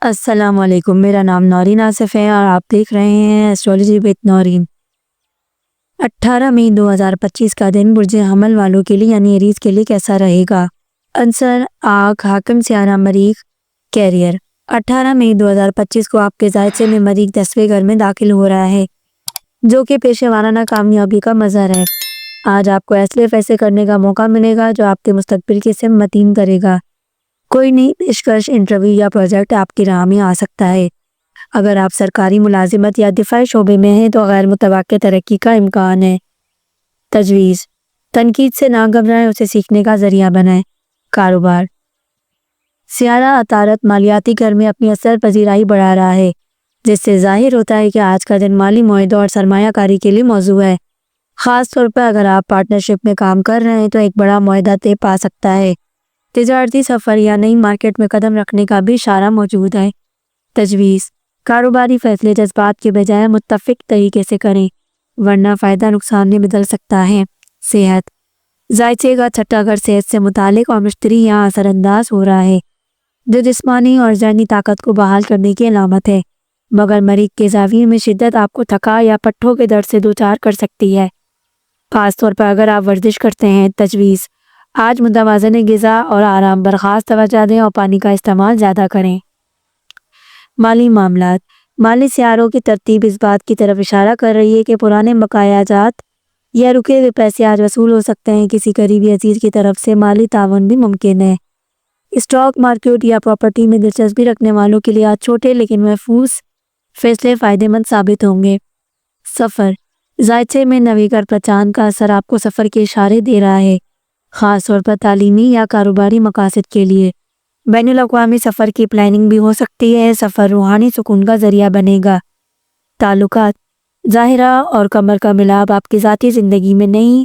السلام علیکم، میرا نام نورین آصف ہے اور آپ دیکھ رہے ہیں ایسٹرولوجی وتھ نورین۔ 18 مئی 2025 کا دن برج حمل والوں کے لیے یعنی ایریز کے لیے کیسا رہے گا؟ عنصر آگ، حاکم سیارہ مریخ، کیریئر۔ 18 مئی 2025 کو آپ کے ذائقے میں مریخ 10ویں گھر میں داخل ہو رہا ہے، جو کہ پیشہ ورانہ کامیابی کا مظہر ہے۔ آج آپ کو ایسے فیصلے کرنے کا موقع ملے گا جو آپ کے مستقبل کی سمت متعین کرے گا۔ کوئی نئی پیشکش، انٹرویو یا پروجیکٹ آپ کی راہ میں آ سکتا ہے۔ اگر آپ سرکاری ملازمت یا دفاعی شعبے میں ہیں تو غیر متوقع ترقی کا امکان ہے۔ تجویز: تنقید سے نہ گھبرائیں، اسے سیکھنے کا ذریعہ بنائیں۔ کاروبار: سیارہ عطارد مالیاتی گھر میں اپنی اثر پذیرائی بڑھا رہا ہے، جس سے ظاہر ہوتا ہے کہ آج کا دن مالی معاہدوں اور سرمایہ کاری کے لیے موزوں ہے۔ خاص طور پر اگر آپ پارٹنرشپ میں کام کر رہے ہیں تو ایک بڑا معاہدہ طے پا سکتا ہے۔ تجارتی سفر یا نئی مارکیٹ میں قدم رکھنے کا بھی اشارہ موجود ہے۔ تجویز: کاروباری فیصلے جذبات کے بجائے متفق طریقے سے کریں، ورنہ فائدہ نقصان میں بدل سکتا ہے۔ صحت: ذائقے کا چھٹا گھر صحت سے متعلق اور مشتری یہاں اثر انداز ہو رہا ہے، جو جسمانی اور ذہنی طاقت کو بحال کرنے کی علامت ہے، مگر مریخ کے زاویے میں شدت آپ کو تھکا یا پٹھوں کے درد سے دوچار کر سکتی ہے، خاص طور پر اگر آپ ورزش کرتے ہیں۔ تجویز: آج متوازن غذا اور آرام پر خاص توجہ دیں اور پانی کا استعمال زیادہ کریں۔ مالی معاملات: مالی سیاروں کی ترتیب اس بات کی طرف اشارہ کر رہی ہے کہ پرانے بقایا جات یا رکے ہوئے پیسے آج وصول ہو سکتے ہیں۔ کسی قریبی عزیز کی طرف سے مالی تعاون بھی ممکن ہے۔ اسٹاک مارکیٹ یا پراپرٹی میں دلچسپی رکھنے والوں کے لیے آج چھوٹے لیکن محفوظ فیصلے فائدہ مند ثابت ہوں گے۔ سفر: ذائقے میں نویں گھر پہچان کا اثر آپ کو سفر کے اشارے دے رہا ہے، خاص طور پر تعلیمی یا کاروباری مقاصد کے لیے۔ بین الاقوامی سفر کی پلاننگ بھی ہو سکتی ہے۔ سفر روحانی سکون کا ذریعہ بنے گا۔ تعلقات: ظاہرہ اور قمر کا ملاپ آپ کی ذاتی زندگی میں نئی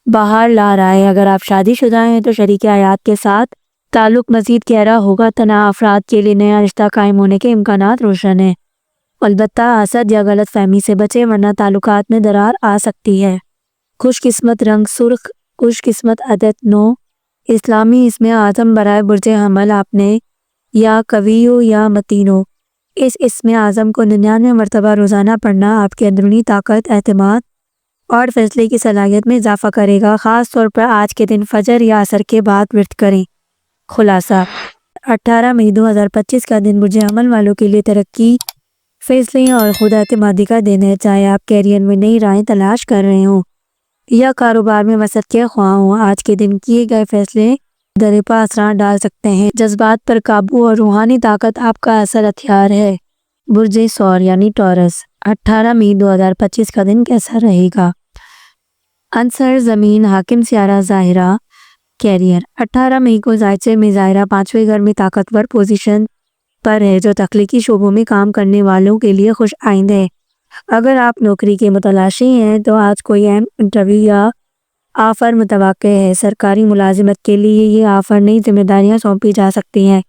بہار لا رہا ہے۔ اگر آپ شادی شدہ ہیں تو شریک حیات کے ساتھ تعلق مزید گہرا ہوگا۔ تنہا افراد کے لیے نیا رشتہ قائم ہونے کے امکانات روشن ہیں، البتہ حسد یا غلط فہمی سے بچیں ورنہ تعلقات میں درار آ سکتی ہے۔ خوش قسمت رنگ سرخ، خوش قسمت عدد 9۔ اسلامی اسم اعظم برائے برج حمل آپ نے یا قویو یا متینو۔ اس اسم اعظم کو 99 مرتبہ روزانہ پڑھنا آپ کی اندرونی طاقت، اعتماد اور فیصلے کی صلاحیت میں اضافہ کرے گا۔ خاص طور پر آج کے دن فجر یا عصر کے بعد ورد کریں۔ خلاصہ: 18 مئی 2025 کا دن برج حمل والوں کے لیے ترقی، فیصلے اور خود اعتمادی کا دن ہے۔ چاہے آپ کیریئر میں نئی راہیں تلاش کر رہے ہوں یا کاروبار میں وسعت کے خواہاں ہوں، آج کے دن کیے گئے فیصلے دریپا اثرات ڈال سکتے ہیں۔ جذبات پر قابو اور روحانی طاقت آپ کا اصل ہتھیار ہے۔ برج ثور یعنی ٹورس: 18 مئی 2025 کا دن کیسا رہے گا؟ عنصر زمین، حاکم سیارہ ظاہرہ، کیریئر۔ 18 مئی کو ذائقے میں ظاہرہ 5ویں گھر میں طاقتور پوزیشن پر ہے، جو تخلیقی شعبوں میں کام کرنے والوں کے لیے خوش آئند ہے۔ اگر آپ نوکری کے متلاشی ہیں تو آج کوئی اہم انٹرویو یا آفر متوقع ہے۔ سرکاری ملازمت کے لیے یہ آفر نئی ذمہ داریاں سونپی جا سکتی ہیں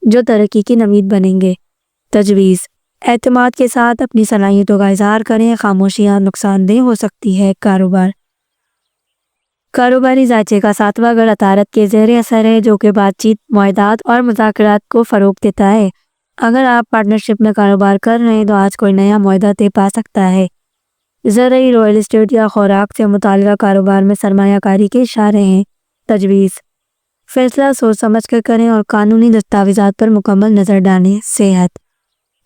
جو ترقی کی نوید بنیں گے۔ تجویز: اعتماد کے ساتھ اپنی صلاحیتوں کا اظہار کریں، خاموشیاں نقصان دہ ہو سکتی ہے۔ کاروبار: کاروباری ذائقے کا 7واں گھر عطارد کے زیر اثر ہے، جو کہ بات چیت، معاہدات اور مذاکرات کو فروغ دیتا ہے۔ اگر آپ پارٹنرشپ میں کاروبار کر رہے ہیں تو آج کوئی نیا معاہدہ طے پا سکتا ہے۔ زرعی، ریئل اسٹیٹ یا خوراک سے متعلقہ کاروبار میں سرمایہ کاری کے اشارے ہیں۔ تجویز: فیصلہ سوچ سمجھ کر کریں اور قانونی دستاویزات پر مکمل نظر ڈالیں۔ صحت: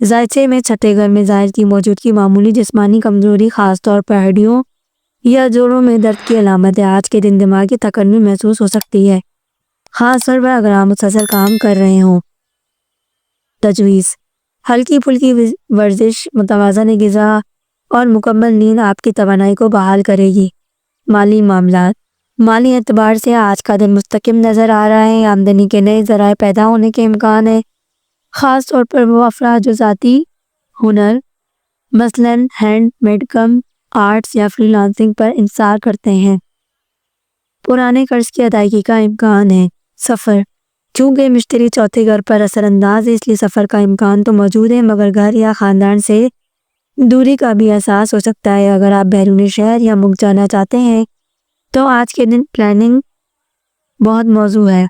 ذائقے میں چھٹے گھر میں زائد کی موجودگی معمولی جسمانی کمزوری، خاص طور پر ہڈیوں یا جوڑوں میں درد کی علامت ہے۔ آج کے دن دماغی تکنی محسوس ہو سکتی ہے، خاص طور پر اگر آپ مسلسل کام کر رہے ہوں۔ تجویز: ہلکی پھلکی ورزش، متوازن غذا اور مکمل نیند آپ کی توانائی کو بحال کرے گی۔ مالی معاملات: مالی اعتبار سے آج کا دن مستحکم نظر آ رہا ہے۔ آمدنی کے نئے ذرائع پیدا ہونے کے امکان ہے، خاص طور پر وہ افراد جو ذاتی ہنر مثلاً ہینڈ میڈ کم آرٹس یا فری لانسنگ پر انحصار کرتے ہیں۔ پرانے قرض کی ادائیگی کا امکان ہے۔ سفر: چونکہ مشتری چوتھے گھر پر اثر انداز ہے، اس لیے سفر کا امکان تو موجود ہے، مگر گھر یا خاندان سے دوری کا بھی احساس ہو سکتا ہے۔ اگر آپ بیرون شہر یا ملک جانا چاہتے ہیں تو آج کے دن پلاننگ بہت موزوں ہے۔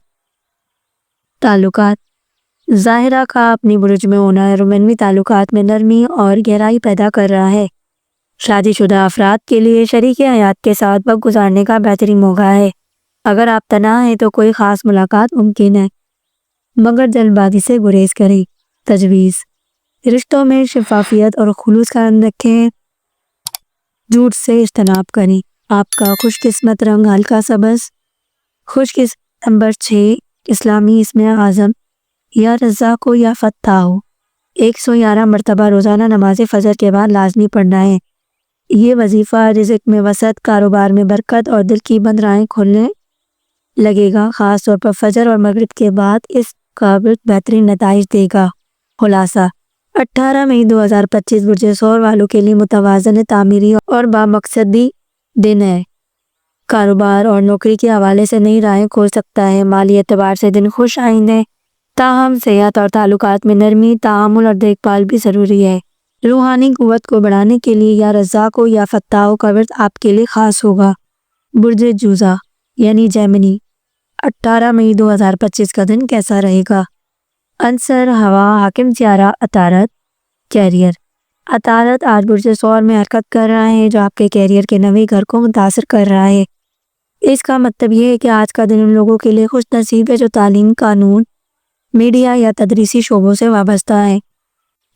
تعلقات: ظاہرہ کا اپنی برج میں ہونا رومانوی تعلقات میں نرمی اور گہرائی پیدا کر رہا ہے۔ شادی شدہ افراد کے لیے شریک حیات کے ساتھ وقت گزارنے کا بہترین موقع ہے۔ اگر آپ تنہا ہیں تو کوئی خاص ملاقات ممکن ہے، مگر جلد بازی سے گریز کریں۔ تجویز: رشتوں میں شفافیت اور خلوص قائم رکھیں، جھوٹ سے اجتناب کریں۔ آپ کا خوش قسمت رنگ ہلکا سبز۔ خوش قسمت نمبر 6 اسلامی اسم اعظم یا رزاق ہو یا فتاح ہو۔ 111 مرتبہ روزانہ نماز فجر کے بعد لازمی پڑھنا ہے۔ یہ وظیفہ رزق میں وسعت، کاروبار میں برکت اور دل کی بند راہیں کھولنے لگے گا۔ خاص طور پر فجر اور مغرب کے بعد اس کا بہترین نتائج دے گا۔ خلاصہ: 18 مئی 2025 برج ثور والوں کے لیے متوازن، تعمیری اور بامقصدی دن ہے۔ کاروبار اور نوکری کے حوالے سے نئی راہیں کھول سکتا ہے۔ مالی اعتبار سے دن خوش آئند ہے، تاہم صحت اور تعلقات میں نرمی، تحمل اور دیکھ بھال بھی ضروری ہے۔ روحانی قوت کو بڑھانے کے لیے یا رزاق ہو یا فتاح ہو کا ورد آپ کے لیے خاص ہوگا۔ برج جوزہ یعنی جیمنی، 18 مئی 2025 کا دن کیسا رہے گا؟ عنصر ہوا، حاکم سیارہ عطارد۔ کیریئر: عطارد آج برج ثور میں حرکت کر رہا ہے، جو آپ کے کیریئر کے نویں گھر کو متاثر کر رہا ہے۔ اس کا مطلب یہ ہے کہ آج کا دن ان لوگوں کے لیے خوش نصیب ہے جو تعلیم، قانون، میڈیا یا تدریسی شعبوں سے وابستہ ہیں۔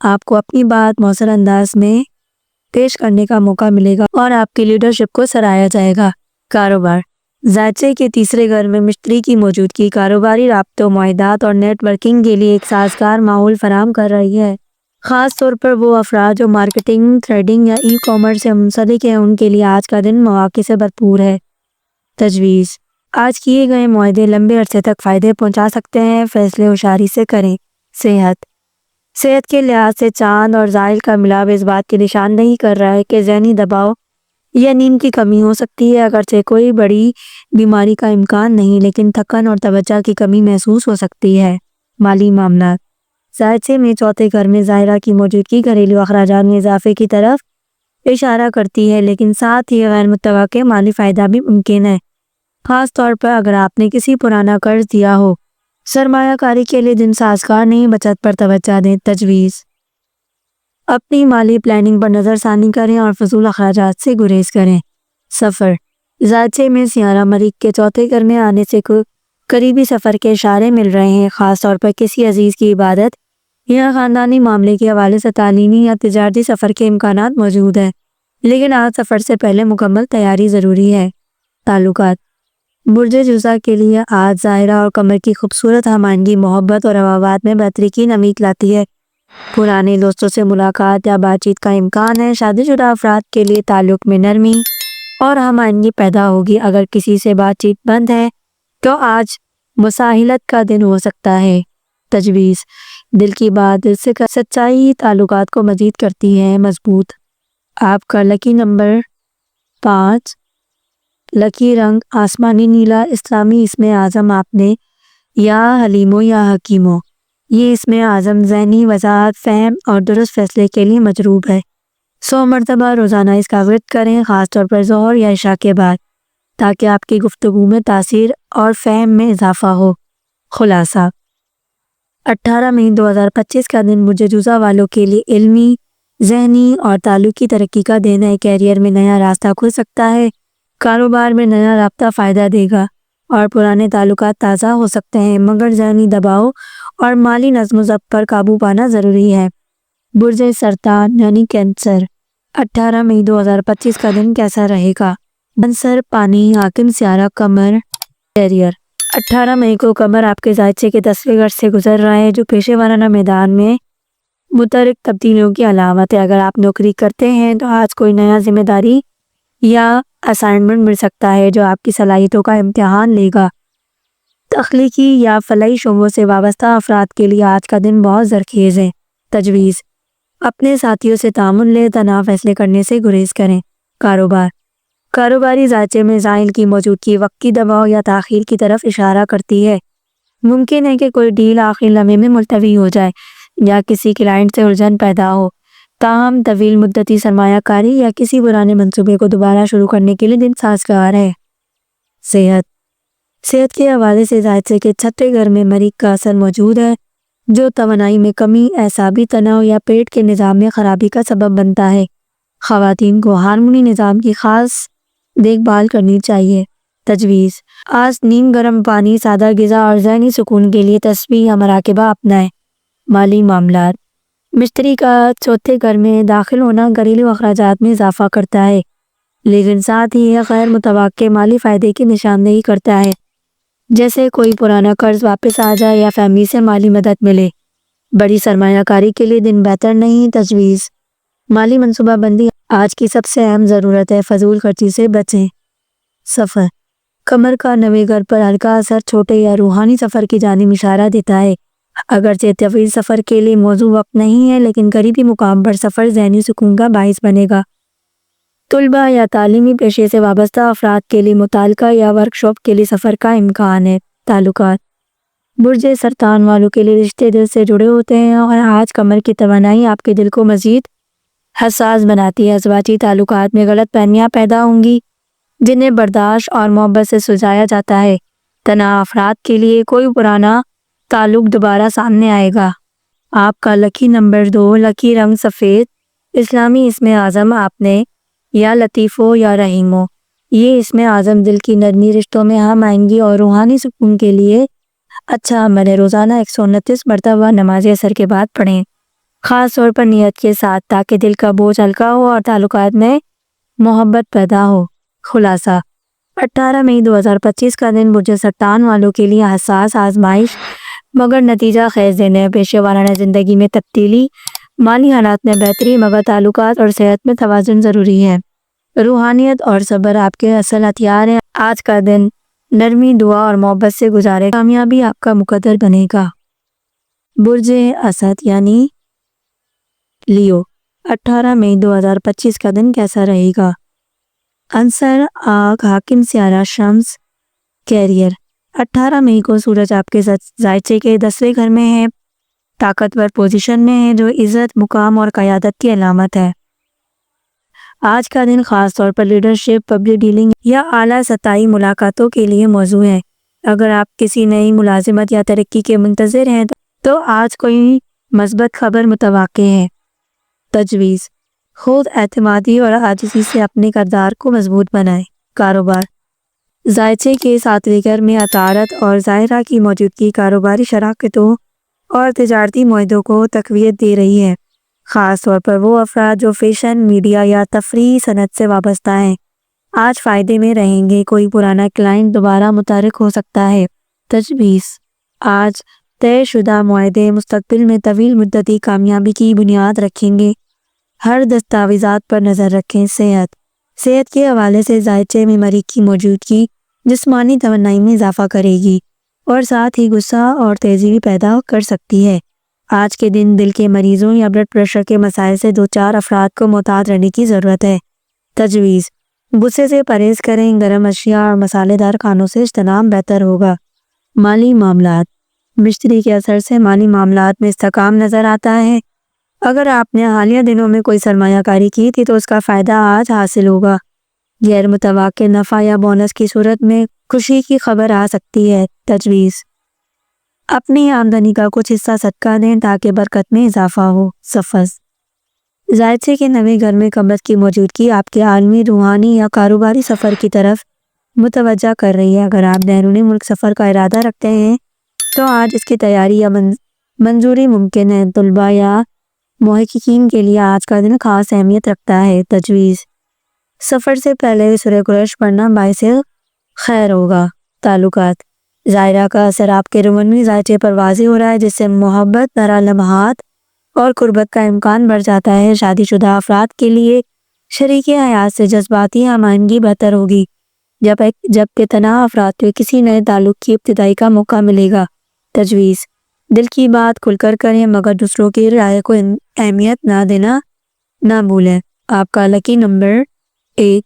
آپ کو اپنی بات مؤثر انداز میں پیش کرنے کا موقع ملے گا اور آپ کی لیڈرشپ کو سراہا جائے گا۔ کاروبار: ذائچے کے تیسرے گھر میں مشتری کی موجودگی کاروباری رابطوں، معاہدات اور نیٹ ورکنگ کے لیے ایک سازگار ماحول فراہم کر رہی ہے۔ خاص طور پر وہ افراد جو مارکیٹنگ، ٹریڈنگ یا ای کامرس سے منسلک ہیں، ان کے لیے آج کا دن مواقع سے بھرپور ہے۔ تجویز: آج کیے گئے معاہدے لمبے عرصے تک فائدے پہنچا سکتے ہیں، فیصلے ہوشیاری سے کریں۔ صحت کے لحاظ سے چاند اور زحل کا ملاپ اس بات کی نشاندہی کر رہا ہے کہ ذہنی دباؤ یا نیند کی کمی ہو سکتی ہے۔ اگرچہ کوئی بڑی بیماری کا امکان نہیں، لیکن تھکن اور توجہ کی کمی محسوس ہو سکتی ہے۔ مالی معاملات: ذائچے میں چوتھے گھر میں ظاہرہ کی موجودگی گھریلو اخراجات میں اضافے کی طرف اشارہ کرتی ہے، لیکن ساتھ ہی غیر متوقع مالی فائدہ بھی ممکن ہے، خاص طور پر اگر آپ نے کسی پرانا قرض دیا ہو۔ سرمایہ کاری کے لیے دن سازگار نہیں، بچت پر توجہ دیں۔ تجویز: اپنی مالی پلاننگ پر نظر ثانی کریں اور فضول اخراجات سے گریز کریں۔ سفر: ذائچے میں سیارہ مریخ کے چوتھے گھر میں آنے سے قریبی سفر کے اشارے مل رہے ہیں، خاص طور پر کسی عزیز کی عبادت یا خاندانی معاملے کے حوالے سے تعلیمی یا تجارتی سفر کے امکانات موجود ہیں، لیکن آج سفر سے پہلے مکمل تیاری ضروری ہے۔ تعلقات: برج جوزہ کے لیے آج ظاہرہ اور قمر کی خوبصورت ہمآہنگی محبت اور روابط میں بہتری کی امید لاتی ہے۔ پرانے دوستوں سے ملاقات یا بات چیت کا امکان ہے۔ شادی شدہ افراد کے لیے تعلق میں نرمی اور ہم آہنگی پیدا ہوگی۔ اگر کسی سے بات چیت بند ہے تو آج مساہلت کا دن ہو سکتا ہے۔ تجویز: دل کی بات دل سے سچائی تعلقات کو مزید کرتی ہے مضبوط۔ آپ کا لکی نمبر 5، لکی رنگ آسمانی نیلا۔ اسلامی اسم اعظم آپ نے یا حلیم یا حکیم۔ یہ اسم اعظم ذہنی وضاحت، فہم اور درست فیصلے کے لیے مجروب ہے۔ 100 مرتبہ روزانہ اس کا ورد کریں، خاص طور پر ظہر یا عشاء کے بعد، تاکہ آپ کی گفتگو میں تاثیر اور فہم میں اضافہ ہو۔ خلاصہ: 18 مئی 2025 کا دن برج جوزہ والوں کے لیے علمی، ذہنی اور تعلقی ترقی کا دن ہے۔ کیریئر میں نیا راستہ کھل سکتا ہے، کاروبار میں نیا رابطہ فائدہ دے گا اور پرانے تعلقات تازہ ہو سکتے ہیں، مگر ذہنی دباؤ اور مالی نظم و ضبط پر قابو پانا ضروری ہے۔ برج سرطان یعنی کینسر، 18 مئی 2025 کا دن کیسا رہے گا؟ عنصر پانی، حاکم سیارہ قمر۔ کیریئر: 18 مئی کو قمر آپ کے ذائچے کے 10ویں گھر سے گزر رہا ہے، جو پیشے ورانہ میدان میں متحرک تبدیلیوں کی علامت ہے۔ اگر آپ نوکری کرتے ہیں تو آج کوئی نیا ذمہ داری یا اسائنمنٹ مل سکتا ہے جو آپ کی صلاحیتوں کا امتحان لے گا۔ تخلیقی یا فلاحی شعبوں سے وابستہ افراد کے لیے آج کا دن بہت زرخیز ہے۔ تجویز: اپنے ساتھیوں سے تعامل لے تنہا فیصلے کرنے سے گریز کریں۔ کاروبار: کاروباری ذائچے میں زحل کی موجودگی وقتی دباؤ یا تاخیر کی طرف اشارہ کرتی ہے۔ ممکن ہے کہ کوئی ڈیل آخری لمحے میں ملتوی ہو جائے یا کسی کلائنٹ سے الجھن پیدا ہو، تاہم طویل مدتی سرمایہ کاری یا کسی پرانے منصوبے کو دوبارہ شروع کرنے کے لیے دن سازگار ہے۔ صحت کے حوالے سے ذائچے کے 6ویں گھر میں مریخ کا اثر موجود ہے، جو توانائی میں کمی، اعصابی تناؤ یا پیٹ کے نظام میں خرابی کا سبب بنتا ہے۔ خواتین کو ہارمونی نظام کی خاص دیکھ بھال کرنی چاہیے۔ تجویز: آج نیم گرم پانی، سادہ غذا اور ذہنی سکون کے لیے تسبیح یا مراقبہ اپنائیں۔ مالی معاملات: مشتری کا چوتھے گھر میں داخل ہونا گھریلو اخراجات میں اضافہ کرتا ہے، لیکن ساتھ ہی یہ غیر متوقع مالی فائدے کی نشاندہی کرتا ہے، جیسے کوئی پرانا قرض واپس آ جائے یا فیملی سے مالی مدد ملے۔ بڑی سرمایہ کاری کے لیے دن بہتر نہیں۔ تجویز: مالی منصوبہ بندی آج کی سب سے اہم ضرورت ہے، فضول خرچی سے بچیں۔ سفر: قمر کا نویں گھر پر ہلکا اثر چھوٹے یا روحانی سفر کی جانب اشارہ دیتا ہے۔ اگرچہ طویل سفر کے لیے موزوں وقت نہیں ہے، لیکن قریبی مقام پر سفر ذہنی سکون کا باعث بنے گا۔ طلباء یا تعلیمی پیشے سے وابستہ افراد کے لیے مطالعہ یا ورکشاپ کے لیے سفر کا امکان ہے۔ تعلقات: برج سرطان والوں کے لیے رشتے دل سے جڑے ہوتے ہیں اور آج قمر کی توانائی آپ کے دل کو مزید حساس بناتی ہے۔ ازواجی تعلقات میں غلط فہمیاں پیدا ہوں گی، جنہیں برداشت اور محبت سے سلجھایا جاتا ہے۔ تنہا افراد کے لیے کوئی پرانا تعلق دوبارہ سامنے آئے گا۔ آپ کا لکی نمبر 2، لکی رنگ سفید۔ اسلامی اسم اعظم آپ نے یا لطیف ہو یا رحیم ہو۔ یہ اسم اعظم دل کی نرمی، رشتوں میں ہم آہنگی اور روحانی سکون کے لیے اچھا عمل ہے۔ روزانہ 129 مرتبہ نماز عصر کے بعد پڑھیں، خاص طور پر نیت کے ساتھ، تاکہ دل کا بوجھ ہلکا ہو اور تعلقات میں محبت پیدا ہو۔ خلاصہ: 18 مئی 2025 کا دن برج سرطان والوں کے لیے حساس آزمائش مگر نتیجہ خیز دن ہے۔ پیشہ ورانہ زندگی میں تبدیلی، مالی حالات میں بہتری، مگر تعلقات اور صحت میں توازن ضروری ہے۔ روحانیت اور صبر آپ کے اصل ہتھیار ہیں۔ آج کا دن نرمی، دعا اور محبت سے گزارے، کامیابی آپ کا مقدر بنے گا۔ برج اسد یعنی لیو: 18 مئی 2025 کا دن کیسا رہے گا؟ عنصر آگ، حاکم سیارہ شمس۔ کیریئر: 18 مئی کو سورج آپ کے ذائچے کے 10ویں گھر میں ہے، طاقتور پوزیشن میں ہے، جو عزت، مقام اور قیادت کی علامت ہے۔ آج کا دن خاص طور پر لیڈرشپ، پبلک ڈیلنگ یا اعلیٰ سطحی ملاقاتوں کے لیے موزوں ہے۔ اگر آپ کسی نئی ملازمت یا ترقی کے منتظر ہیں تو آج کوئی مثبت خبر متوقع ہے۔ تجویز: خود اعتمادی اور عاجزی سے اپنے کردار کو مضبوط بنائیں۔ کاروبار: ذائچے کے 7ویں گھر میں عطارد اور ظاہرہ کی موجودگی کاروباری شراکتوں اور تجارتی معاہدوں کو تقویت دے رہی ہے، خاص طور پر وہ افراد جو فیشن، میڈیا یا تفریحی صنعت سے وابستہ ہیں۔ آج فائدے میں رہیں گے، کوئی پرانا کلائنٹ دوبارہ متحرک ہو سکتا ہے۔ تجویز: آج طے شدہ معاہدے مستقبل میں طویل مدتی کامیابی کی بنیاد رکھیں گے۔ ہر دستاویزات پر نظر رکھیں۔ صحت کے حوالے سے ذائچے میں مریخ کی موجودگی جسمانی توانائی میں اضافہ کرے گی اور ساتھ ہی غصہ اور تیزی بھی پیدا کر سکتی ہے۔ آج کے دن دل کے مریضوں یا بلڈ پریشر کے مسائل سے دوچار افراد کو محتاط رہنے کی ضرورت ہے۔ تجویز: غصے سے پرہیز کریں، گرم اشیاء اور مسالے دار کھانوں سے اجتناب بہتر ہوگا۔ مالی معاملات: مشتری کے اثر سے مالی معاملات میں استحکام نظر آتا ہے۔ اگر آپ نے حالیہ دنوں میں کوئی سرمایہ کاری کی تھی تو اس کا فائدہ آج حاصل ہوگا۔ غیر متوقع نفع یا بونس کی صورت میں خوشی کی خبر آ سکتی ہے۔ تجویز: اپنی آمدنی کا کچھ حصہ صدقہ دیں تاکہ برکت میں اضافہ ہو۔ سفر: ذائچے کے 9ویں گھر میں قمر کی موجودگی آپ کے عالمی، روحانی یا کاروباری سفر کی طرف متوجہ کر رہی ہے۔ اگر آپ بیرون ملک سفر کا ارادہ رکھتے ہیں تو آج اس کی تیاری یا منظوری ممکن ہے۔ طلباء یا محققین کے لیے آج کا دن خاص اہمیت رکھتا ہے۔ تجویز: سفر سے پہلے سورہ قریش پڑھنا باعث خیر ہوگا۔ تعلقات: ظاہرہ کا اثر آپ کے رومنوی ذائچے پر واضح ہو رہا ہے، جس سے محبت بھرا لمحات اور قربت کا امکان بڑھ جاتا ہے۔ شادی شدہ افراد کے لیے شریک حیات سے جذباتی ہم آہنگی بہتر ہوگی، جبکہ تنہا افراد کو کسی نئے تعلق کی ابتدائی کا موقع ملے گا۔ تجویز: دل کی بات کھل کر کریں، مگر دوسروں کی رائے کو اہمیت نہ دینا نہ بھولیں۔ آپ کا لکی نمبر 1،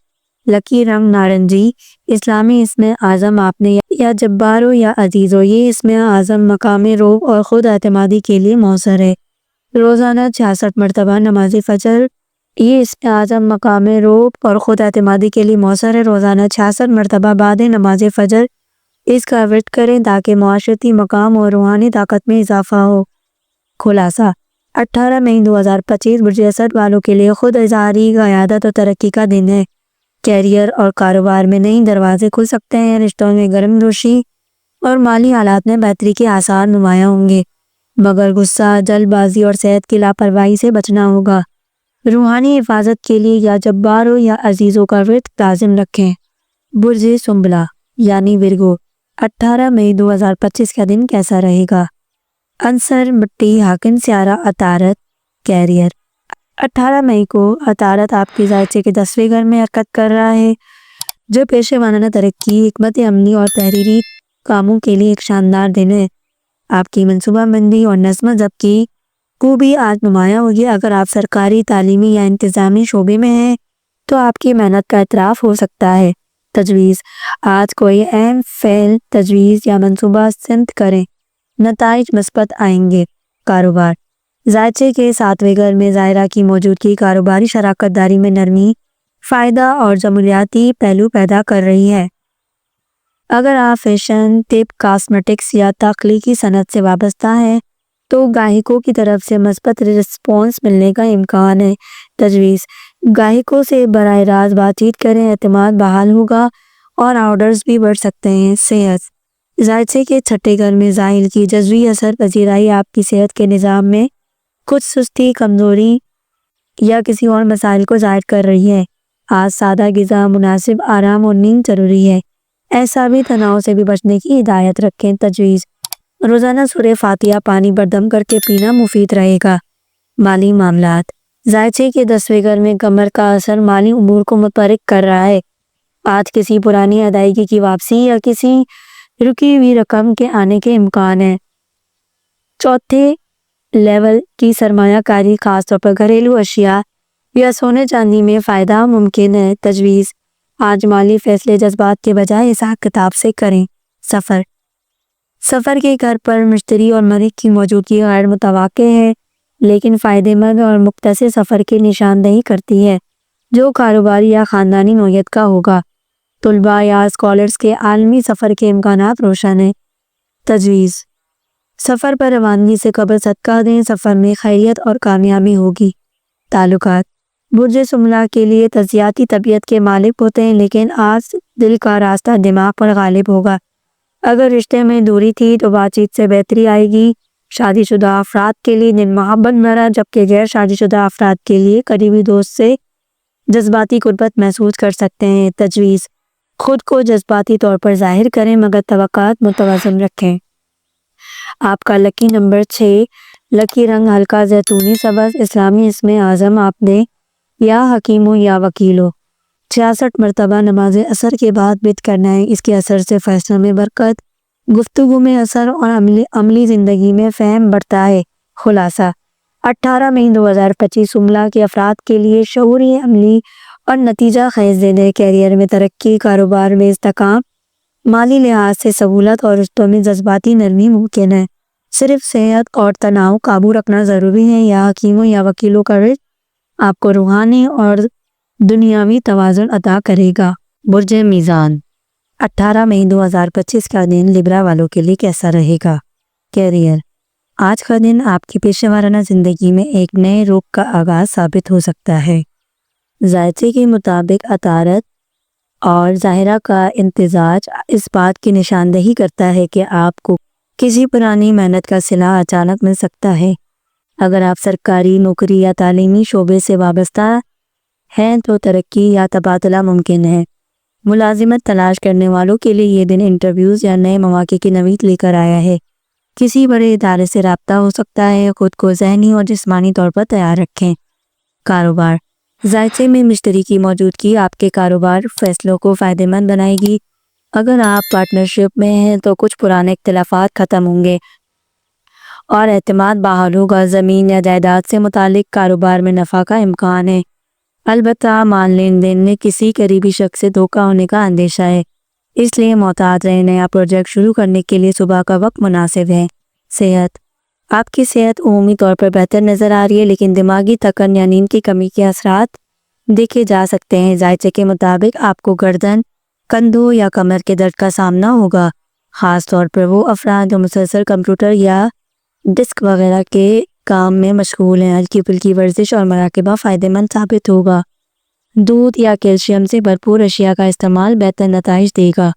لکی رنگ نارنجی۔ اسلامی اسم اعظم آپ نے یا جبار ہو یا عزیز ہو۔ یہ اسم اعظم مقام رعب اور خود اعتمادی کے لیے موثر ہے۔ روزانہ 66 مرتبہ نماز فجر۔ یہ اسم اعظم مقام رعب اور خود اعتمادی کے لیے موثر ہے۔ روزانہ 66 مرتبہ بعد نماز فجر اس کا ورد کریں تاکہ معاشرتی مقام اور روحانی طاقت میں اضافہ ہو۔ خلاصہ 18 مئی 2025 برج اسد والوں کے لیے خود اظہاری قیادت اور ترقی کا دن ہے۔ کیریئر اور کاروبار میں نئی دروازے کھل سکتے ہیں، رشتوں میں گرم جوشی اور مالی حالات میں بہتری کے آثار نمایاں ہوں گے، مگر غصہ، جلد بازی اور صحت کی لاپرواہی سے بچنا ہوگا۔ روحانی حفاظت کے لیے یا جباروں یا عزیزوں کا ورد لازم رکھیں۔ برج سنبلہ یعنی ورگو، 18 مئی 2025 کا دن کیسا رہے گا؟ عنصر مٹی، حاکم سیارہ عطارد، کیریئر 18 مئی کو عطارد آپ کے ذائچے کے 10ویں گھر میں حرکت کر رہا ہے، جو پیشے وارانہ ترقی، حکمت عملی اور تحریری کاموں کے لیے ایک شاندار دن ہے۔ آپ کی منصوبہ بندی اور نظم و ضبط کی خوبی آج نمایاں ہوگی۔ اگر آپ سرکاری، تعلیمی یا انتظامی شعبے میں ہیں تو آپ کی محنت کا اعتراف ہو سکتا ہے۔ تجویز: آج کوئی اہم فعل، تجویز یا منصوبہ سمت کریں، نتائج مثبت آئیں گے۔ کاروبار: ذائچے کے 7ویں گھر میں ظاہرہ کی موجودگی کاروباری شراکت داری میں نرمی، فائدہ اور جمالیاتی پہلو پیدا کر رہی ہے۔ اگر آپ فیشن، طب، کاسمیٹکس یا تخلیقی صنعت سے وابستہ ہیں تو گاہکوں کی طرف سے مثبت رسپانس ملنے کا امکان ہے۔ تجویز: گاہکوں سے براہ راست بات چیت کریں، اعتماد بحال ہوگا اور آرڈرز بھی بڑھ سکتے ہیں۔ صحت: ذائچے کے 6ٹھے گھر میں زائل کی جزوی اثر پذیرائی آپ کی صحت کے نظام میں کچھ سستی، کمزوری یا کسی اور مسائل کو ظاہر کر رہی ہے۔ آج سادہ غذا، مناسب آرام اور نیند ضروری ہے۔ اعصابی تناؤ سے بھی بچنے کی ہدایت رکھیں۔ تجویز: روزانہ سورہ فاتحہ پانی پر دم کر کے پینا مفید رہے گا۔ مالی معاملات: ذائچے کے 10ویں گھر میں قمر کا اثر مالی امور کو متحرک کر رہا ہے۔ آج کسی پرانی ادائیگی کی واپسی یا کسی رکی ہوئی رقم کے آنے کے امکان ہیں۔ چوتھے لیول کی سرمایہ کاری، خاص طور پر گھریلو اشیاء یا سونے چاندی میں فائدہ ممکن ہے۔ تجویز: آج مالی فیصلے جذبات کے بجائے حساب کتاب سے کریں۔ سفر کے گھر پر مشتری اور مریخ کی موجودگی غیر متوقع ہے، لیکن فائدہ مند اور مختصر سفر کی نشاندہی کرتی ہے، جو کاروباری یا خاندانی نوعیت کا ہوگا۔ طلباء یا اسکالرز کے عالمی سفر کے امکانات روشن ہیں۔ تجویز: سفر پر روانگی سے قبل صدقہ دیں، سفر میں خیریت اور کامیابی ہوگی۔ تعلقات: برج سنبلہ کے لیے تجزیاتی طبیعت کے مالک ہوتے ہیں، لیکن آج دل کا راستہ دماغ پر غالب ہوگا۔ اگر رشتے میں دوری تھی تو بات چیت سے بہتری آئے گی۔ شادی شدہ افراد کے لیے دن محبت بھرا، جبکہ غیر شادی شدہ افراد کے لیے قریبی دوست سے جذباتی قربت محسوس کر سکتے ہیں۔ تجویز: خود کو جذباتی طور پر ظاہر کریں، مگر توقعات متوازن رکھیں۔ آپ کا لکی نمبر 6، لکی رنگ ہلکا زیتونی سبز، اسلامی اسم اعظم آپ نے یا حکیم ہو یا وکیل ہو۔ 66 مرتبہ نماز عصر کے بعد وتر کرنا ہے، اس کے اثر سے فیصلوں میں برکت، گفتگو میں اثر اور عملی زندگی میں فہم بڑھتا ہے۔ خلاصہ: 18 مئی 2025 سنبلہ کے افراد کے لیے شعوری، عملی اور نتیجہ خیز دن ہے۔ کیریئر میں ترقی، کاروبار میں استحکام، مالی لحاظ سے سہولت اور رشتوں میں جذباتی نرمی ممکن ہے۔ صرف صحت اور تناؤ قابو رکھنا ضروری ہے۔ یا حکیموں یا وکیلوں کا رزق آپ کو روحانی اور دنیاوی توازن عطا کرے گا۔ برج میزان، 18 مئی 2025 کا دن لبرا والوں کے لیے کیسا رہے گا؟ کیریئر: آج کا دن آپ کی پیشہ ورانہ زندگی میں ایک نئے رخ کا آغاز ثابت ہو سکتا ہے۔ ذائچے کے مطابق عطارد اور ظاہرہ کا امتزاج اس بات کی نشاندہی کرتا ہے کہ آپ کو کسی پرانی محنت کا صلہ اچانک مل سکتا ہے۔ اگر آپ سرکاری نوکری یا تعلیمی شعبے سے وابستہ ہیں تو ترقی یا تبادلہ ممکن ہے۔ ملازمت تلاش کرنے والوں کے لیے یہ دن انٹرویوز یا نئے مواقع کی نوید لے کر آیا ہے۔ کسی بڑے ادارے سے رابطہ ہو سکتا ہے۔ خود کو ذہنی اور جسمانی طور پر تیار رکھیں۔ کاروبار: ذائچے میں مشتری کی موجودگی آپ کے کاروبار فیصلوں کو فائدہ مند بنائے گی۔ اگر آپ پارٹنرشپ میں ہیں تو کچھ پرانے اختلافات ختم ہوں گے اور اعتماد بحال ہوگا۔ زمین یا جائیداد سے متعلق کاروبار میں نفع کا امکان ہے، البتہ مال لین دین میں کسی قریبی شخص سے دھوکہ ہونے کا اندیشہ ہے، اس لیے محتاط رہیں۔ نیا پروجیکٹ شروع کرنے کے لیے صبح کا وقت مناسب ہے۔ صحت: آپ کی صحت عمومی طور پر بہتر نظر آ رہی ہے، لیکن دماغی تھکن یا نیند کی کمی کے اثرات دیکھے جا سکتے ہیں۔ ذائچے کے مطابق آپ کو گردن، کندھوں یا کمر کے درد کا سامنا ہوگا، خاص طور پر وہ افراد جو مسلسل کمپیوٹر یا ڈسک وغیرہ کے کام میں مشغول ہیں۔ ہلکی پھلکی ورزش اور مراقبہ فائدہ مند ثابت ہوگا۔ دودھ یا کیلشیم سے بھرپور اشیاء کا استعمال بہتر نتائج دے گا۔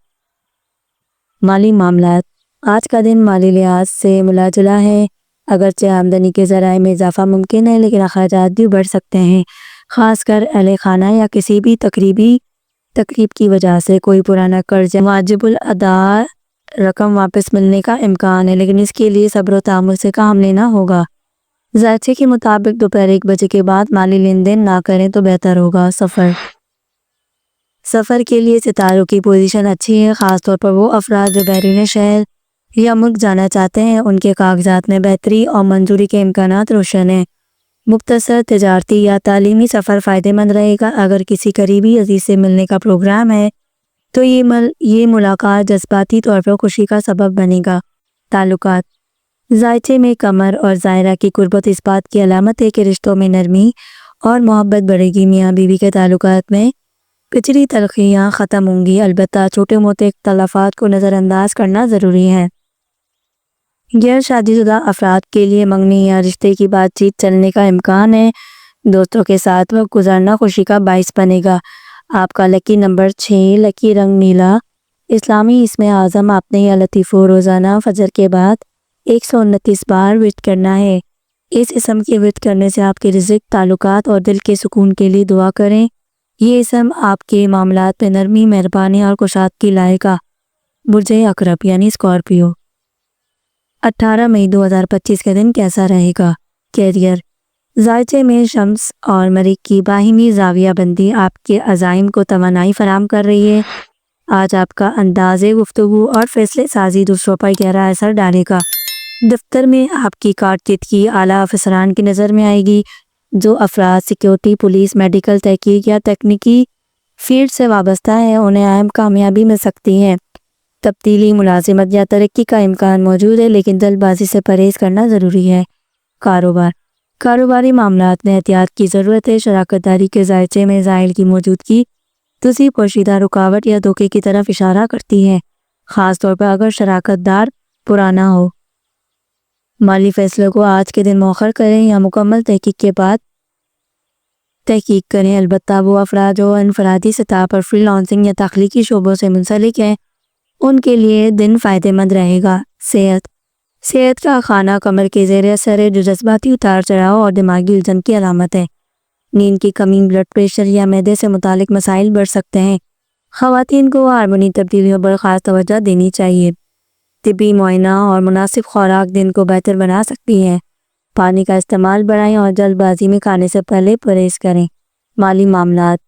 مالی معاملات، آج کا دن مالی لحاظ سے ملا جلا ہے۔ اگرچہ آمدنی کے ذرائع میں اضافہ ممکن ہے، لیکن اخراجات بھی بڑھ سکتے ہیں، خاص کر اہل خانہ یا کسی بھی تقریب کی وجہ سے۔ کوئی پرانا قرض یا واجب الادا رقم واپس ملنے کا امکان ہے، لیکن اس کے لیے صبر و تحمل سے کام لینا ہوگا۔ ذائچے کے مطابق دوپہر 1 بجے کے بعد مالی لین دین نہ کریں تو بہتر ہوگا۔ سفر کے لیے ستاروں کی پوزیشن اچھی ہے، خاص طور پر وہ افراد جو بیرون شہر یا ملک جانا چاہتے ہیں۔ ان کے کاغذات میں بہتری اور منظوری کے امکانات روشن ہیں۔ مختصر تجارتی یا تعلیمی سفر فائدہ مند رہے گا۔ اگر کسی قریبی عزیز سے ملنے کا پروگرام ہے تو یہ ملاقات جذباتی طور پر خوشی کا سبب بنے گا۔ تعلقات، ذائچے میں قمر اور ظاہرہ کی قربت اس بات کی علامت ہے کہ رشتوں میں نرمی اور محبت بڑھے گی۔ میاں بیوی کے تعلقات میں پچھلی تلخیاں ختم ہوں گی، البتہ چھوٹے موٹے اختلافات کو نظر انداز کرنا ضروری ہے۔ غیر شادی شدہ افراد کے لیے منگنی یا رشتے کی بات چیت چلنے کا امکان ہے۔ دوستوں کے ساتھ وقت گزارنا خوشی کا باعث بنے گا۔ آپ کا لکی نمبر 6، لکی رنگ نیلا۔ اسلامی اسم اعظم آپ نے یا لطیفو روزانہ فجر کے بعد 129 بار ورد کرنا ہے۔ اس اسم کے ورد کرنے سے آپ کے رزق، تعلقات اور دل کے سکون کے لیے دعا کریں۔ یہ اسم آپ کے معاملات میں نرمی، مہربانی اور کشادگی لائے گا۔ برج عقرب یعنی اسکارپیو، 18 مئی 2025 کا دن کیسا رہے گا؟ کیریئر، ذائچے میں شمس اور مریخ کی باہمی زاویہ بندی آپ کے عزائم کو توانائی فراہم کر رہی ہے۔ آج آپ کا انداز گفتگو اور فیصلے سازی دوسروں پر گہرا اثر ڈالے گا۔ دفتر میں آپ کی کارکردگی اعلیٰ افسران کی نظر میں آئے گی۔ جو افراد سیکیورٹی، پولیس، میڈیکل، تحقیق یا تکنیکی فیلڈ سے وابستہ ہیں انہیں اہم کامیابی مل سکتی ہے۔ تبدیلی، ملازمت یا ترقی کا امکان موجود ہے، لیکن جلد بازی سے پرہیز کرنا ضروری ہے۔ کاروباری معاملات میں احتیاط کی ضرورت ہے۔ شراکت داری کے ذائچے میں زائل کی موجودگی کسی پوشیدہ رکاوٹ یا دھوکے کی طرف اشارہ کرتی ہے، خاص طور پر اگر شراکت دار پرانا ہو۔ مالی فیصلوں کو آج کے دن مؤخر کریں یا مکمل تحقیق کے بعد تحقیق کریں۔ البتہ وہ افراد جو انفرادی سطح پر فری لانسنگ یا تخلیقی شعبوں سے منسلک ہیں ان کے لیے دن فائدہ مند رہے گا۔ صحت کا خانہ قمر کے زیر اثر ہے، جو جذباتی اتار چڑھاؤ اور دماغی الجھن کی علامت ہے۔ نیند کی کمی، بلڈ پریشر یا معدے سے متعلق مسائل بڑھ سکتے ہیں۔ خواتین کو ہارمونی تبدیلیوں پر خاص توجہ دینی چاہیے۔ طبی معائنہ اور مناسب خوراک دن کو بہتر بنا سکتی ہے۔ پانی کا استعمال بڑھائیں اور جلد بازی میں کھانے سے پہلے پرہیز کریں۔ مالی معاملات،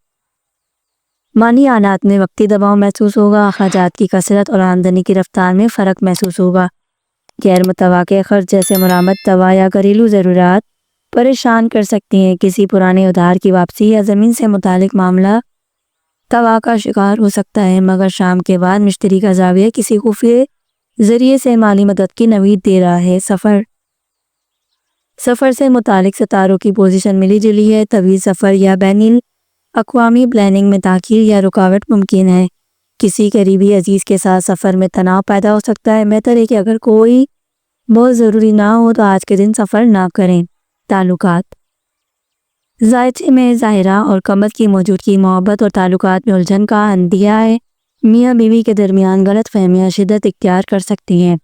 مالی آلات میں وقتی دباؤ محسوس ہوگا، اخراجات کی کثرت اور آمدنی کی رفتار میں فرق محسوس ہوگا۔ غیر متوقع خرچ جیسے مرمت، دوا یا گھریلو ضروریات پریشان کر سکتی ہیں۔ کسی پرانے ادھار کی واپسی یا زمین سے متعلق معاملہ تباہ کا شکار ہو سکتا ہے، مگر شام کے بعد مشتری کا زاویہ کسی خفیہ ذریعے سے مالی مدد کی نوید دے رہا ہے۔ سفر سے متعلق ستاروں کی پوزیشن ملی جلی ہے۔ طویل سفر یا بین الاقوامی پلاننگ میں تاخیر یا رکاوٹ ممکن ہے۔ کسی قریبی عزیز کے ساتھ سفر میں تناؤ پیدا ہو سکتا ہے۔ بہتر ہے کہ اگر کوئی بہت ضروری نہ ہو تو آج کے دن سفر نہ کریں۔ تعلقات، ذائچے میں ظاہرہ اور قمر کی موجودگی محبت اور تعلقات میں الجھن کا عندیہ ہے۔ میاں بیوی کے درمیان غلط فہمیاں شدت اختیار کر سکتی ہیں۔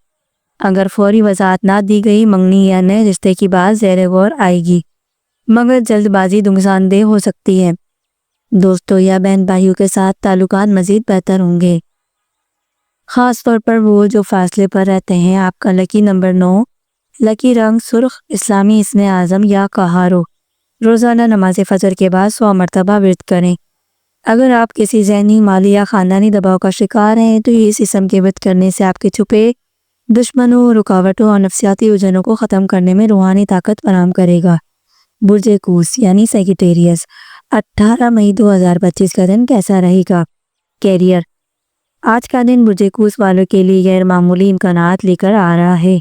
اگر فوری وضاحت نہ دی گئی، منگنی یا نئے رشتے کی بات زیر غور آئے گی، مگر جلد بازی نقصان دہ ہو سکتی ہے۔ دوستوں یا بہن بھائیوں کے ساتھ تعلقات مزید بہتر ہوں گے، خاص طور پر وہ جو فاصلے پر رہتے ہیں۔ آپ کا لکی نمبر 9، لکی رنگ سرخ۔ اسلامی اسم اعظم یا کہارو۔ روزانہ نماز فجر کے بعد 100 مرتبہ ورد کریں۔ اگر آپ کسی ذہنی، مالی یا خاندانی دباؤ کا شکار ہیں تو اس اسم کے ورد کرنے سے آپ کے چھپے دشمنوں، رکاوٹوں اور نفسیاتی الجھنوں کو ختم کرنے میں روحانی طاقت فراہم کرے گا۔ برج قوس یعنی سیگیٹیریس، 18 مئی 2025 کا دن کیسا رہے گا؟ کیریئر، آج کا دن برج قوس والوں کے لیے غیر معمولی امکانات لے کر آ رہا ہے۔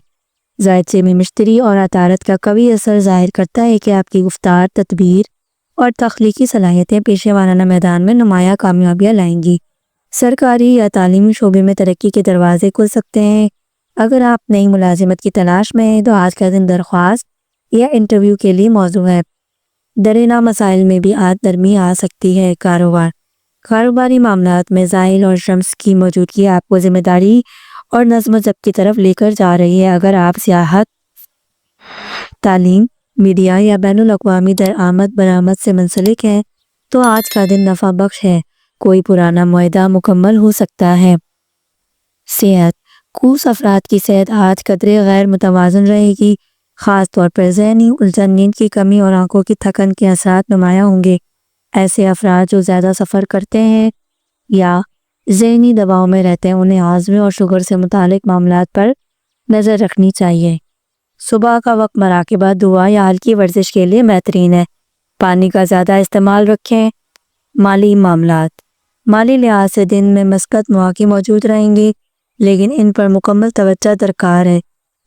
ذائچے میں مشتری اور عطارد کا قوی اثر ظاہر کرتا ہے کہ آپ کی گفتار، تدبیر اور تخلیقی صلاحیتیں پیشہ ورانہ میدان میں نمایاں کامیابیاں لائیں گی۔ سرکاری یا تعلیمی شعبے میں ترقی کے دروازے کھل سکتے ہیں۔ اگر آپ نئی ملازمت کی تلاش میں ہیں تو آج کا دن درخواست یا انٹرویو کے لیے موزوں ہے۔ درینہ مسائل میں بھی نرمی آ سکتی ہے۔ کاروباری معاملات میں زائل اور شمس کی موجودگی آپ کو ذمہ داری اور نظم و ضبط کی طرف لے کر جا رہی ہے۔ اگر آپ سیاحت، تعلیم، میڈیا یا بین الاقوامی درآمد برآمد سے منسلک ہیں تو آج کا دن نفع بخش ہے۔ کوئی پرانا معاہدہ مکمل ہو سکتا ہے۔ صحت، کوس افراد کی صحت آج قدرے غیر متوازن رہے گی، خاص طور پر ذہنی الجھن، نیند کی کمی اور آنکھوں کی تھکن کے اثرات نمایاں ہوں گے۔ ایسے افراد جو زیادہ سفر کرتے ہیں یا ذہنی دباؤ میں رہتے ہیں انہیں ہاضمے اور شوگر سے متعلق معاملات پر نظر رکھنی چاہیے۔ صبح کا وقت مراقبہ، دعا یا ہلکی ورزش کے لیے بہترین ہے۔ پانی کا زیادہ استعمال رکھیں۔ مالی معاملات، مالی لحاظ سے دن میں مثبت مواقع موجود رہیں گے لیکن ان پر مکمل توجہ درکار ہے۔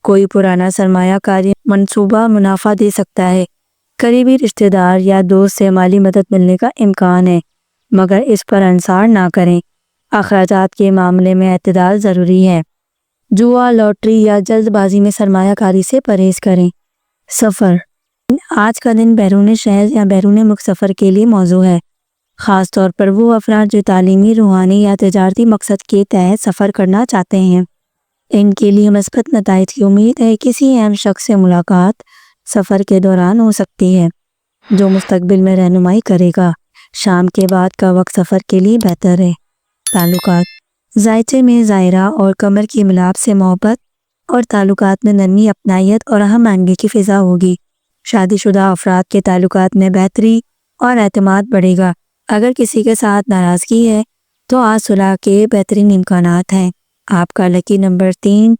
کوئی پرانا سرمایہ کاری منصوبہ منافع دے سکتا ہے۔ قریبی رشتہ دار یا دوست سے مالی مدد ملنے کا امکان ہے مگر اس پر انحصار نہ کریں۔ اخراجات کے معاملے میں اعتدال ضروری ہے۔ جوا، لاٹری یا جلد بازی میں سرمایہ کاری سے پرہیز کریں۔ سفر، آج کا دن بیرون شہر یا بیرون ملک سفر کے لیے موزوں ہے، خاص طور پر وہ افراد جو تعلیمی، روحانی یا تجارتی مقصد کے تحت سفر کرنا چاہتے ہیں۔ ان کے لیے مثبت نتائج کی امید ہے۔ کسی اہم شخص سے ملاقات سفر کے دوران ہو سکتی ہے جو مستقبل میں رہنمائی کرے گا۔ شام کے بعد کا وقت سفر کے لیے بہتر ہے۔ تعلقات، ذائچے میں زائرہ اور قمر کی ملاپ سے محبت اور تعلقات میں نرمی، اپنائیت اور ہم آہنگی کی فضا ہوگی۔ شادی شدہ افراد کے تعلقات میں بہتری اور اعتماد بڑھے گا۔ اگر کسی کے ساتھ ناراضگی ہے تو آج صلح کے بہترین امکانات ہیں۔ آپ کا لکی نمبر 3،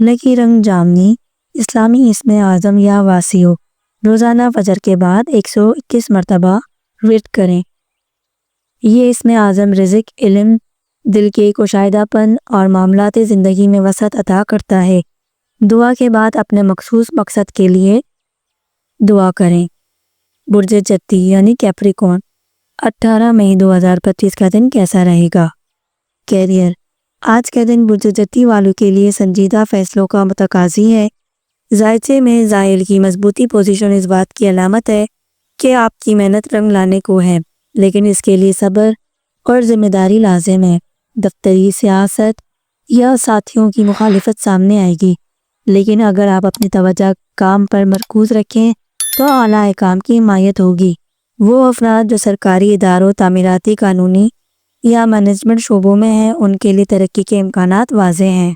لکی رنگ جامنی، اسلامی اسم اعظم یا واسیو۔ روزانہ فجر کے بعد 121 مرتبہ ورد کریں۔ یہ اسم اعظم رزق، علم، دل کے کشادہ پن اور معاملات زندگی میں وسعت عطا کرتا ہے۔ دعا کے بعد اپنے مخصوص مقصد کے لیے دعا کریں۔ برج جتی یعنی کیپریکون، 18 مئی 2025 کا دن کیسا رہے گا؟ کیریئر، آج کا دن برج جتی والوں کے لیے سنجیدہ فیصلوں کا متقاضی ہے۔ ذائچے میں زائل کی مضبوطی پوزیشن اس بات کی علامت ہے کہ آپ کی محنت رنگ لانے کو ہے لیکن اس کے لیے صبر اور ذمہ داری لازم ہے۔ دفتری، سیاست یا ساتھیوں کی مخالفت سامنے آئے گی لیکن اگر آپ اپنی توجہ کام پر مرکوز رکھیں تو اعلیٰ حکام کی حمایت ہوگی۔ وہ افراد جو سرکاری اداروں، تعمیراتی، قانونی یا مینجمنٹ شعبوں میں ہیں ان کے لیے ترقی کے امکانات واضح ہیں۔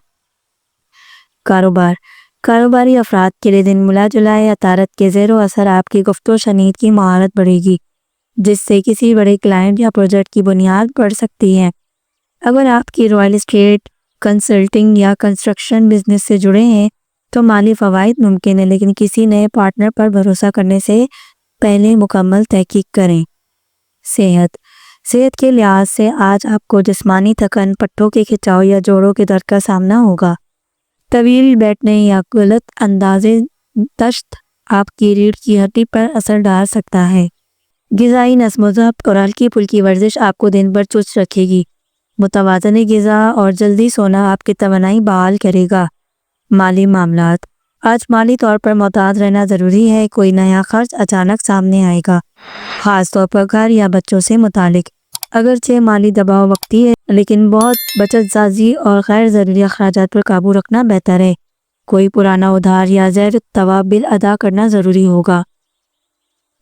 کاروبار، کاروباری افراد کے لیے دن ملا جلا ہے۔ عطارد کے زیر و اثر آپ کی گفت و شنید کی مہارت بڑھے گی جس سے کسی بڑے کلائنٹ یا پروجیکٹ کی بنیاد پڑ سکتی ہے۔ اگر آپ کی رائل اسٹیٹ، کنسلٹنگ یا کنسٹرکشن بزنس سے جڑے ہیں تو مالی فوائد ممکن ہے لیکن کسی نئے پارٹنر پر بھروسہ کرنے سے پہلے مکمل تحقیق کریں۔ صحت کے لحاظ سے آج آپ کو جسمانی تھکن، پٹھوں کے کھچاؤ یا جوڑوں کے درد کا سامنا ہوگا۔ طویل بیٹھنے یا غلط اندازے دشت آپ کی ریڑھ کی ہڈی پر اثر ڈال سکتا ہے۔ غذائی نظم و ضبط اور ہلکی پھلکی ورزش آپ کو دن بھر چست رکھے گی۔ متوازن غذا اور جلدی سونا آپ کی توانائی بحال کرے گا۔ مالی معاملات، آج مالی طور پر محتاط رہنا ضروری ہے۔ کوئی نیا خرچ اچانک سامنے آئے گا، خاص طور پر گھر یا بچوں سے متعلق۔ اگرچہ مالی دباؤ وقتی ہے لیکن بہت بچت سازی اور غیر ضروری اخراجات پر قابو رکھنا بہتر ہے۔ کوئی پرانا ادھار یا زیر التوا بل ادا کرنا ضروری ہوگا۔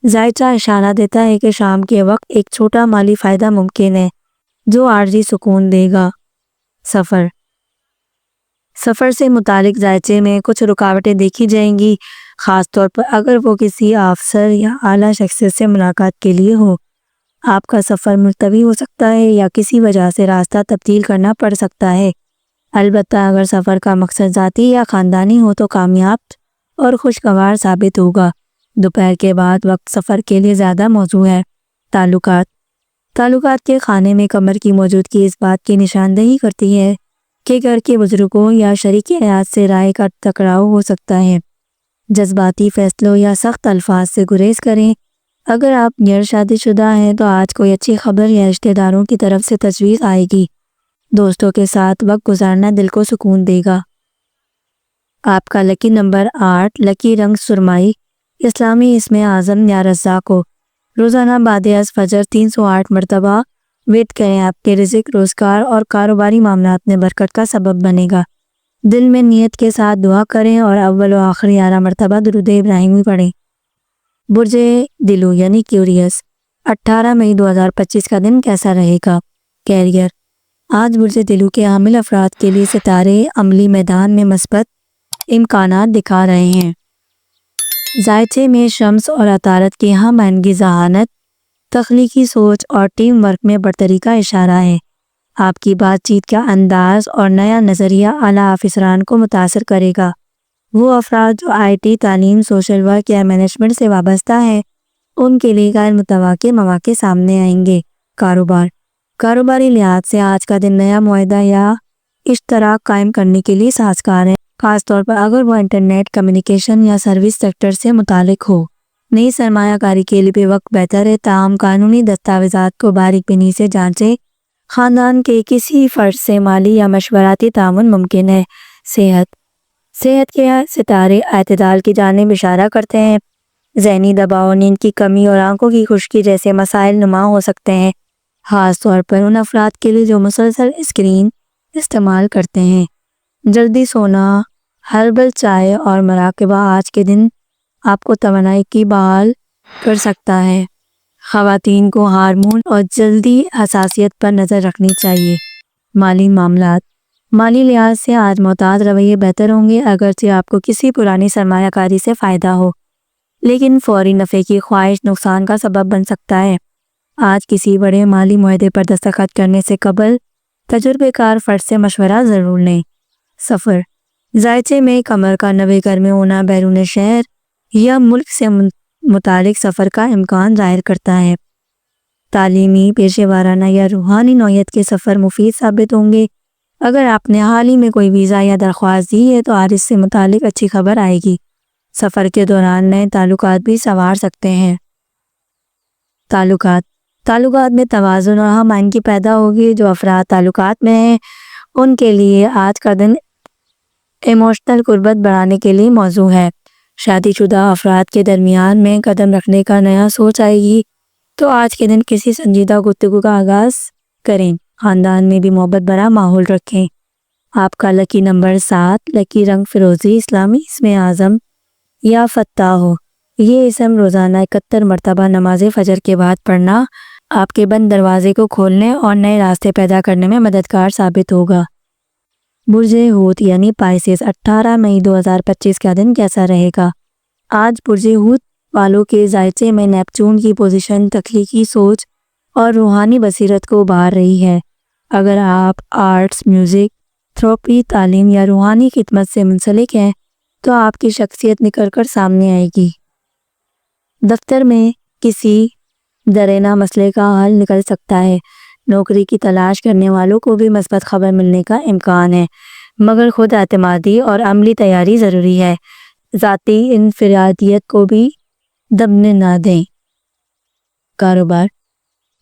ذائچہ اشارہ دیتا ہے کہ شام کے وقت ایک چھوٹا مالی فائدہ ممکن ہے جو عارضی سکون دے گا۔ سفر سے متعلق ذائچے میں کچھ رکاوٹیں دیکھی جائیں گی، خاص طور پر اگر وہ کسی افسر یا اعلیٰ شخصیت سے ملاقات کے لیے ہو۔ آپ کا سفر ملتوی ہو سکتا ہے یا کسی وجہ سے راستہ تبدیل کرنا پڑ سکتا ہے۔ البتہ اگر سفر کا مقصد ذاتی یا خاندانی ہو تو کامیاب اور خوشگوار ثابت ہوگا۔ دوپہر کے بعد وقت سفر کے لیے زیادہ موزوں ہے۔ تعلقات کے خانے میں قمر کی موجودگی اس بات کی نشاندہی کرتی ہے کہ گھر کے بزرگوں یا شریک حیات سے رائے کا ٹکراؤ ہو سکتا ہے۔ جذباتی فیصلوں یا سخت الفاظ سے گریز کریں۔ اگر آپ غیر شادی شدہ ہیں تو آج کوئی اچھی خبر یا رشتہ داروں کی طرف سے تجویز آئے گی۔ دوستوں کے ساتھ وقت گزارنا دل کو سکون دے گا۔ آپ کا لکی نمبر 8، لکی رنگ سرمائی، اسلامی اسم اعظم یا رزاق ہو۔ روزانہ بعد از فجر 308 مرتبہ ویٹ کریں، آپ کے رزق، روزگار اور کاروباری معاملات میں برکت کا سبب بنے گا۔ دل میں نیت کے ساتھ دعا کریں اور اول و آخر 11 مرتبہ درود ابراہیمی پڑھیں۔ برج دلو یعنی کیوریس، 18 مئی 2025 کا دن کیسا رہے گا؟ کیریئر، آج برج دلو کے حامل افراد کے لیے ستارے عملی میدان میں مثبت امکانات دکھا رہے ہیں۔ ذائچے میں شمس اور عطارد کی ہم آہنگی ذہانت، تخلیقی سوچ اور ٹیم ورک میں برتری کا اشارہ ہے۔ آپ کی بات چیت کا انداز اور نیا نظریہ اعلیٰ افسران کو متاثر کرے گا۔ وہ افراد جو IT، تعلیم، سوشل ورک یا مینجمنٹ سے وابستہ ہیں، ان کے لیے غیر متوقع مواقع سامنے آئیں گے۔ کاروبار، کاروباری لحاظ سے آج کا دن نیا معاہدہ یا اشتراک قائم کرنے کے لیے سازگار ہے، خاص طور پر اگر وہ انٹرنیٹ، کمیونیکیشن یا سروس سیکٹر سے متعلق ہو۔ نئی سرمایہ کاری کے لیے بھی وقت بہتر ہے، تاہم قانونی دستاویزات کو باریک بینی سے جانچیں۔ خاندان کے کسی فرد سے مالی یا مشاورتی تعاون ممکن ہے۔ صحت کے ستارے اعتدال کی جانب اشارہ کرتے ہیں۔ ذہنی دباؤ، نیند کی کمی اور آنکھوں کی خشکی جیسے مسائل نما ہو سکتے ہیں، خاص طور پر ان افراد کے لیے جو مسلسل اسکرین استعمال کرتے ہیں۔ جلدی سونا، ہربل چائے اور مراقبہ آج کے دن آپ کو توانائی کی بحال کر سکتا ہے۔ خواتین کو ہارمون اور جلدی حساسیت پر نظر رکھنی چاہیے۔ مالی معاملات، مالی لحاظ سے آج محتاط رویے بہتر ہوں گے، اگرچہ آپ کو کسی پرانی سرمایہ کاری سے فائدہ ہو، لیکن فوری نفع کی خواہش نقصان کا سبب بن سکتا ہے۔ آج کسی بڑے مالی معاہدے پر دستخط کرنے سے قبل تجربے کار فرد سے مشورہ ضرور لیں۔ سفر، ذائچے میں قمر کا نوے گھر میں ہونا بیرون شہر یا ملک سے متعلق سفر کا امکان ظاہر کرتا ہے۔ تعلیمی، پیشہ ورانہ یا روحانی نوعیت کے سفر مفید ثابت ہوں گے۔ اگر آپ نے حال ہی میں کوئی ویزا یا درخواست دی ہے تو آج اس سے متعلق اچھی خبر آئے گی۔ سفر کے دوران نئے تعلقات بھی سنوار سکتے ہیں۔ تعلقات میں توازن اور ہم آہنگی پیدا ہوگی۔ جو افراد تعلقات میں ہیں ان کے لیے آج کا دن ایموشنل قربت بڑھانے کے لیے موزوں ہے۔ شادی شدہ افراد کے درمیان میں قدم رکھنے کا نیا سوچ آئے گی، تو آج کے دن کسی سنجیدہ گفتگو کا آغاز کریں۔ خاندان میں بھی محبت بھرا ماحول رکھیں۔ آپ کا لکی نمبر 7، لکی رنگ فیروزی، اسلامی اسم اعظم یا فتح ہو۔ یہ اسم روزانہ 71 مرتبہ نماز فجر کے بعد پڑھنا آپ کے بند دروازے کو کھولنے اور نئے راستے پیدا کرنے میں مددگار ثابت ہوگا۔ برج حوت یعنی پائسس، 18 مئی 2025 کا دن کیسا رہے گا؟ آج برج حوت والوں کے ذائچے میں نیپچون کی پوزیشن تخلیقی سوچ اور روحانی بصیرت کو ابھار رہی ہے۔ اگر آپ آرٹس، میوزک، تھراپی، تعلیم یا روحانی خدمت سے منسلک ہیں تو آپ کی شخصیت نکھر کر سامنے آئے گی۔ دفتر میں کسی درینہ مسئلے کا حل نکل سکتا ہے۔ نوکری کی تلاش کرنے والوں کو بھی مثبت خبر ملنے کا امکان ہے، مگر خود اعتمادی اور عملی تیاری ضروری ہے۔ ذاتی انفرادیت کو بھی دبنے نہ دیں۔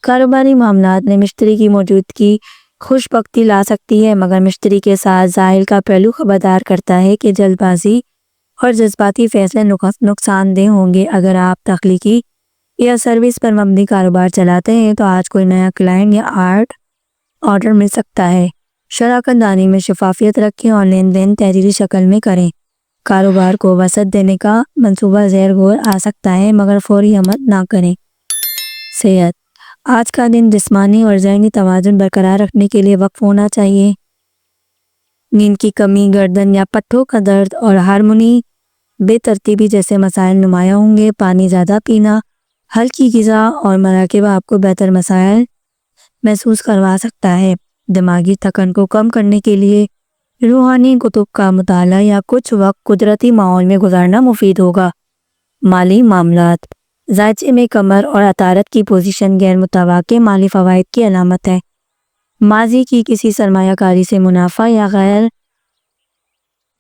کاروباری معاملات میں مشتری کی موجودگی خوش بختی لا سکتی ہے، مگر مشتری کے ساتھ ظاہر کا پہلو خبردار کرتا ہے کہ جلد بازی اور جذباتی فیصلے نقصان دہ ہوں گے۔ اگر آپ تخلیقی یا سروس پر مبنی کاروبار چلاتے ہیں تو آج کوئی نیا کلائنٹ یا آرڈر مل سکتا ہے۔ شراکت داری میں شفافیت رکھیں اور لین دین تحریری شکل میں کریں۔ کاروبار کو وسعت دینے کا منصوبہ زیر غور آ سکتا ہے، مگر فوری عمل نہ کریں۔ صحت، آج کا دن جسمانی اور ذہنی توازن برقرار رکھنے کے لیے وقف ہونا چاہیے۔ نیند کی کمی، گردن یا پٹھوں کا درد اور ہارمونی بے ترتیبی جیسے مسائل نمایاں ہوں گے۔ پانی زیادہ پینا، ہلکی غذا اور مراقبہ آپ کو بہتر مسائل محسوس کروا سکتا ہے۔ دماغی تھکن کو کم کرنے کے لیے روحانی کتب کا مطالعہ یا کچھ وقت قدرتی ماحول میں گزارنا مفید ہوگا۔ مالی معاملات، ذائچے میں قمر اور عطارد کی پوزیشن غیر متوقع مالی فوائد کی علامت ہے۔ ماضی کی کسی سرمایہ کاری سے منافع یا غیر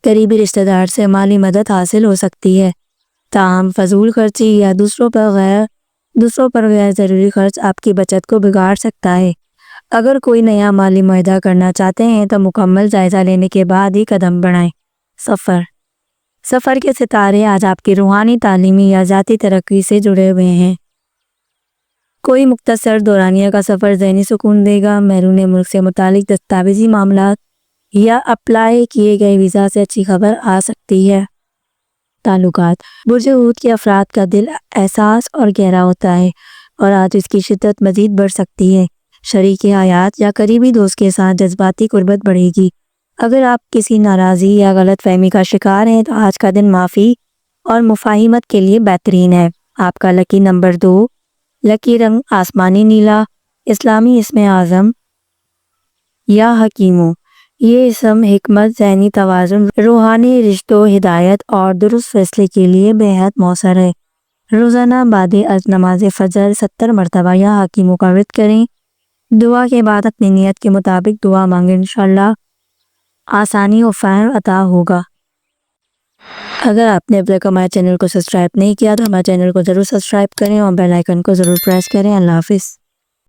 قریبی رشتہ دار سے مالی مدد حاصل ہو سکتی ہے، تاہم فضول خرچی یا دوسروں پر غیر ضروری خرچ آپ کی بچت کو بگاڑ سکتا ہے۔ اگر کوئی نیا مالی معاہدہ کرنا چاہتے ہیں تو مکمل جائزہ لینے کے بعد ہی قدم بڑھائیں۔ سفر، سفر کے ستارے آج آپ کی روحانی تعلیمی یا ذاتی ترقی سے جڑے ہوئے ہیں۔ کوئی مختصر دورانیہ کا سفر ذہنی سکون دے گا۔ بیرون ملک سے متعلق دستاویزی معاملات یا اپلائی کیے گئے ویزا سے اچھی خبر آ سکتی ہے۔ تعلقات: برج حوت کے افراد کا دل احساس اور گہرا ہوتا ہے اور آج اس کی شدت مزید بڑھ سکتی ہے۔ شریک حیات یا قریبی دوست کے ساتھ جذباتی قربت بڑھے گی۔ اگر آپ کسی ناراضی یا غلط فہمی کا شکار ہیں تو آج کا دن معافی اور مفاہمت کے لیے بہترین ہے۔ آپ کا لکی نمبر 2، لکی رنگ آسمانی نیلا، اسلامی اسم اعظم یا حکیمو۔ یہ اسم حکمت، ذہنی توازن، روحانی رشتوں، ہدایت اور درست فیصلے کے لیے بے حد مؤثر ہے۔ روزانہ بعد از نماز فجر 70 مرتبہ یا حکیمو کا ورد کریں۔ دعا کے بعد اپنی نیت کے مطابق دعا مانگیں، انشاءاللہ آسانی و فہم عطا ہوگا۔ اگر آپ نے اب تک ہمارے چینل کو سبسکرائب نہیں کیا تو ہمارے چینل کو ضرور سبسکرائب کریں اور بیل آئیکن کو ضرور پریس کریں۔ اللہ حافظ۔